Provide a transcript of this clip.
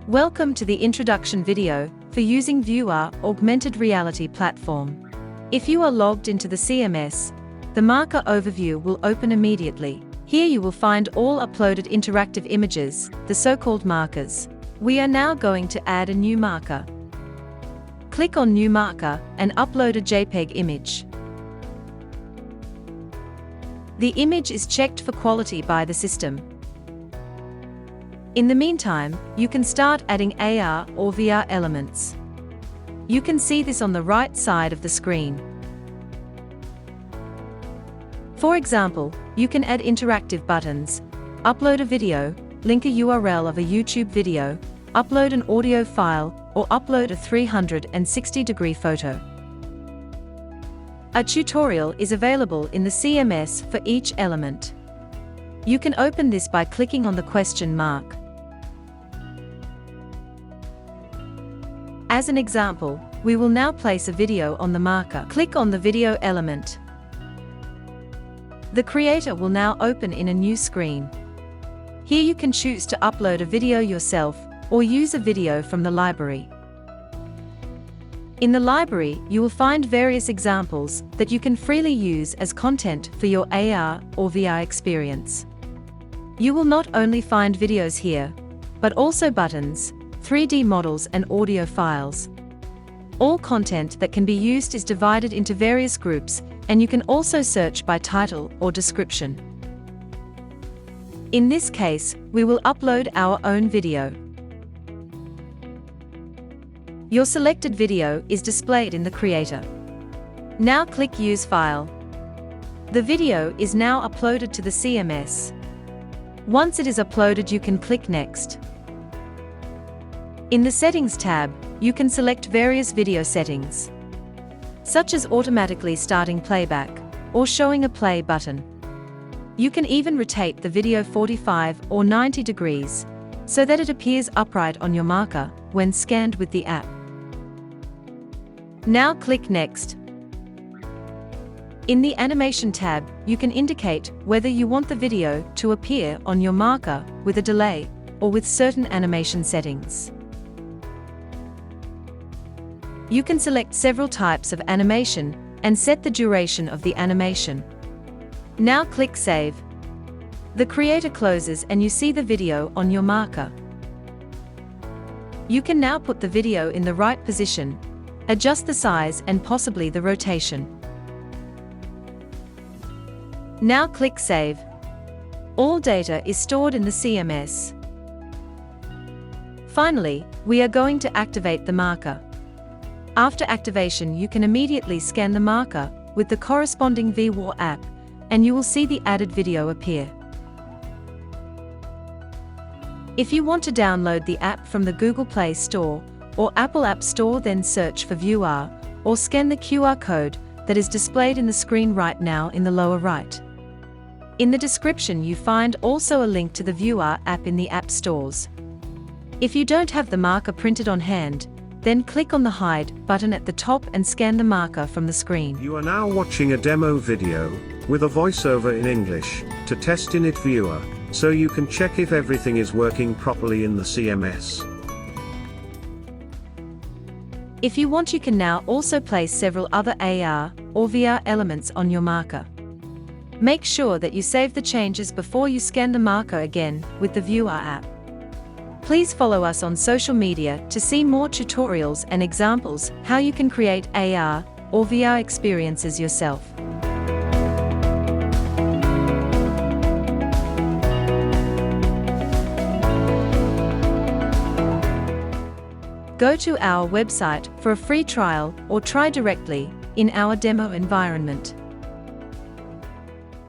Welcome to the introduction video for using VEEWAR Augmented Reality platform. If you are logged into the CMS, the marker overview will open immediately. Here you will find all uploaded interactive images, the so-called markers. We are now going to add a new marker. Click on New Marker and upload a JPEG image. The image is checked for quality by the system. In the meantime, you can start adding AR or VR elements. You can see this on the right side of the screen. For example, you can add interactive buttons, upload a video, link a URL of a YouTube video, upload an audio file, or upload a 360-degree photo. A tutorial is available in the CMS for each element. You can open this by clicking on the question mark. As an example, we will now place a video on the marker. Click on the video element. The creator will now open in a new screen. Here you can choose to upload a video yourself or use a video from the library. In the library, you will find various examples that you can freely use as content for your AR or VR experience. You will not only find videos here, but also buttons, 3D models and audio files. All content that can be used is divided into various groups, and you can also search by title or description. In this case, we will upload our own video. Your selected video is displayed in the creator. Now click Use File. The video is now uploaded to the CMS. Once it is uploaded, you can click Next. In the Settings tab, you can select various video settings, such as automatically starting playback or showing a play button. You can even rotate the video 45 or 90 degrees so that it appears upright on your marker when scanned with the app. Now click Next. In the Animation tab, you can indicate whether you want the video to appear on your marker with a delay or with certain animation settings. You can select several types of animation and set the duration of the animation. Now click Save. The creator closes and you see the video on your marker. You can now put the video in the right position, adjust the size and possibly the rotation. Now click Save. All data is stored in the CMS. Finally, we are going to activate the marker. After activation, you can immediately scan the marker with the corresponding VEEWAR app, and you will see the added video appear. If you want to download the app from the Google Play Store or Apple App Store, then search for VEEWAR or scan the QR code that is displayed in the screen right now in the lower right. In the description you find also a link to the VEEWAR app in the app stores. If you don't have the marker printed on hand, then click on the Hide button at the top and scan the marker from the screen. You are now watching a demo video with a voiceover in English to test in it VEEWAR, so you can check if everything is working properly in the CMS. If you want, you can now also place several other AR or VR elements on your marker. Make sure that you save the changes before you scan the marker again with the VEEWAR app. Please follow us on social media to see more tutorials and examples how you can create AR or VR experiences yourself. Go to our website for a free trial or try directly in our demo environment.